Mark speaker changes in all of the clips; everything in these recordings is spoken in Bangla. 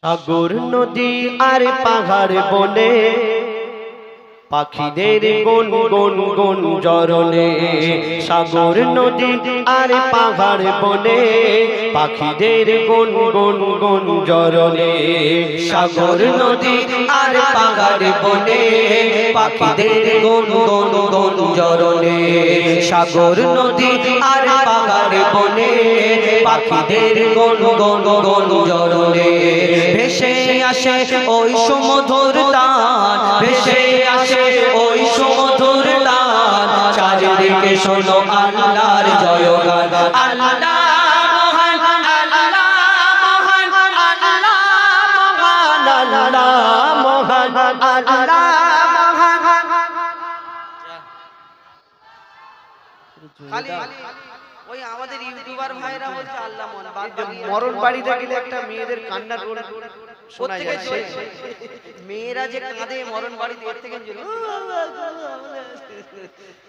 Speaker 1: সাগর নদী আর পাহাড় বনে পাখিদের গুন গুন গুন জরনে। সাগর নদী আর পাহাড় বনে পাখিদের গুন গুন গুন জরনে। সাগর নদী আর পাহাড় বনে পাখিদের গুন গুন গুন জরনে। সাগর নদী আর পাহাড় বনে পাখিদের গুন গুন গুন জরনে। ভেসে আসে ওই সমুদ্র তান, ভেসে আসে ওই সমুদ্র তান, চারিদিকে শোনো আল্লাহর জয়গান। আল্লাহ মহান, আল্লাহ মহান, আল্লাহ মহান, আল্লাহ মহান, আল্লাহ মহান।
Speaker 2: খালি ওই আমাদের ইউটিউবার ভাইরা বলছে আল্লাহ মহান।
Speaker 1: মরণ বাড়িতে গেলে একটা মেয়েদের কান্নার রোল শোনা যাচ্ছে।
Speaker 2: মেয়েরা যে কাঁদে মরণ বাড়িতে, এর থেকে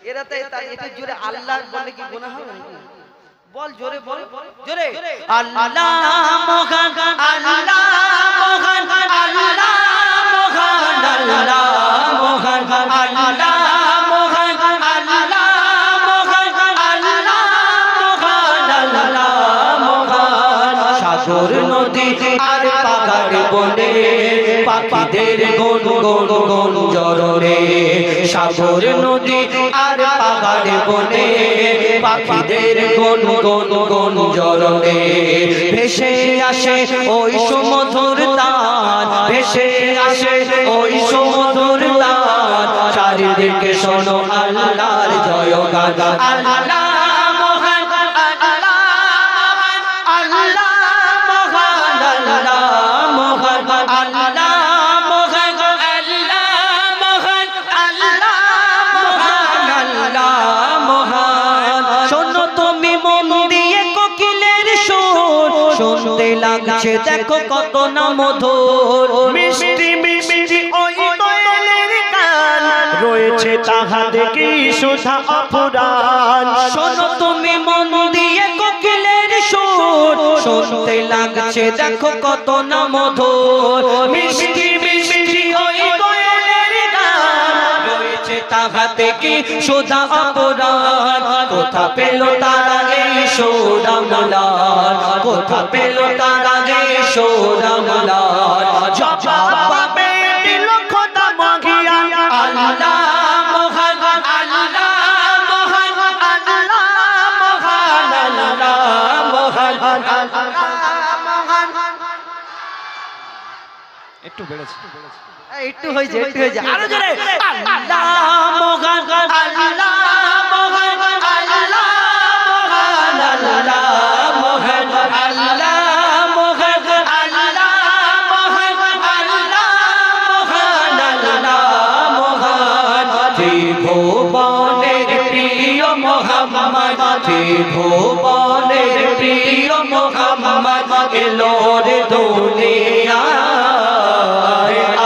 Speaker 2: এরা তাই এটা জোরে আল্লাহ বলে কি গুনাহ হবে? বল জোরে, বল জোরে।
Speaker 1: আল্লাহ মহান, আল্লাহ মহান, আল্লাহ মহান, আল্লাহ মহান, আল্লাহ মহান, আল্লাহ মহান, আল্লাহ মহান, আল্লাহ মহান। সাগর নদী আর পাহাড় বনে পাখিদের গুন গুন গুন জরনে। সাগর নদী আর পাহাড় বনে পাখিদের গুন গুন গুন জরনে। ভেসে আসে ওই সমুদ্র তান, ভেসে আসে ওই সমুদ্র তান, চারিদিকে শোনো আল্লাহর জয়গান। আল্লাহ মহান, আল্লাহ মহান, আল্লাহ মহান, আল্লাহ মহান, আল্লাহ মহান, আল্লাহ মহান, আল্লাহ মহান, আল্লাহ মহান। শোনো তুমি মন দিয়ে কোকিলের সুর, শুনতে লাগছে দেখো কত না মধুর। মিষ্টি মিষ্টি ওই দোয়েলের গান, রয়েছে তাহাতে কি সুধা অফুরান। শোনো তুমি মন দিয়ে কোকিলের সুর, শুনতে লাগছে দেখো কত না মধুর। মিষ্টি মিষ্টি ওই দোয়েলের গান, রয়েছে তাহাতে কি সুধা অফুরান। কোথা পেল তারা এই সুর আমলার, কোথা পেল তারা এই সুর আমলার। জবাব পাবে দিল খোদা মহিয়া। আল্লাহ মহান, আল্লাহ মহান, আল্লাহ মহান, আল্লাহ মহান, আল্লাহ মহান। একটু বেড়েছে,
Speaker 2: একটু হয়েছে, একটু হয়েছে, আরো জোরে।
Speaker 1: আল্লাহ মহান, আল্লাহ মহান, আল্লাহ মহান, আল্লাহ মহান, আল্লাহ মহান, আল্লাহ মহান, আল্লাহ মহান, আল্লাহ মহান। ত্রিভুবনের প্রিয় মোহাম্মদ, ত্রিভুবনের প্রিয় মোহাম্মদ এলো রে দুনিয়ায়।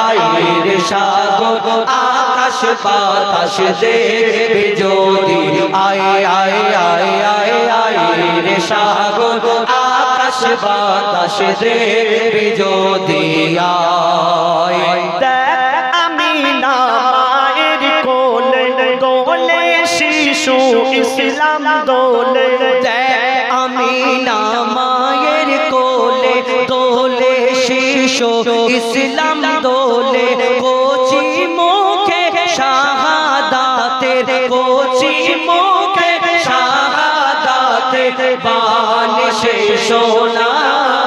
Speaker 1: আইর সাগর আকাশ বাতাস দেখবে যদি, আয় আয় আয় আয় আইর সাগর আকাশ বাতাস দেখবে যদি আয়। দেখ আমিনা মায়ের কোলে দোলে শিশু ইসলাম দোলে। দেখ আমিনা মায়ের কোলে দোলে শিশু ইসলাম দোলে। কোচি মুখে শাহাদাতের, কোচি মুখে শাহাদাতের বান সে শোনায়।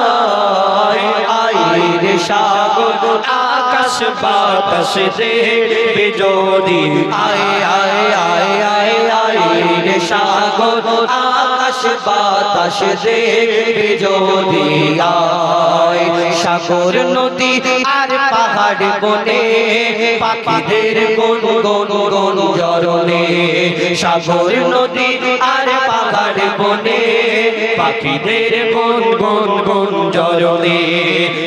Speaker 1: আইর সাগর আকাশ বাতাস দেখবে যদি, আয় আয় আয় আয় আইর সাগর আকাশ বাতাস দেখবে যদি আয়। সাগর নদী আর পাহাড় বনে পাখিদের গুন গুন গুন জরনে। সাগর নদী আর পাহাড় বনে পাখিদের গুন গুন গুন জরনে।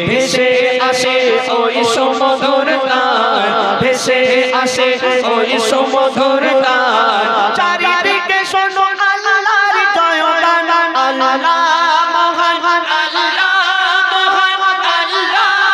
Speaker 1: ভেসে আসে ওই সমুদ্র তান, ভেসে আসে ওই সমুদ্র তান, চারিদিকে শোনো আল্লাহর জয়গান। আল্লাহ মহান, আল্লাহ মহান, আল্লাহ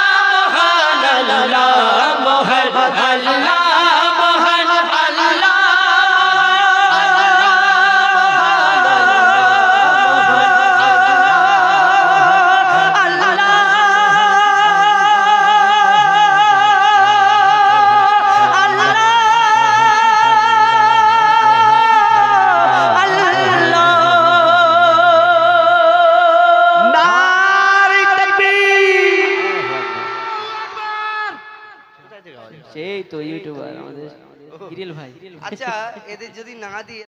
Speaker 3: গিরিল ভাই
Speaker 2: আচ্ছা এদের যদি না দিয়ে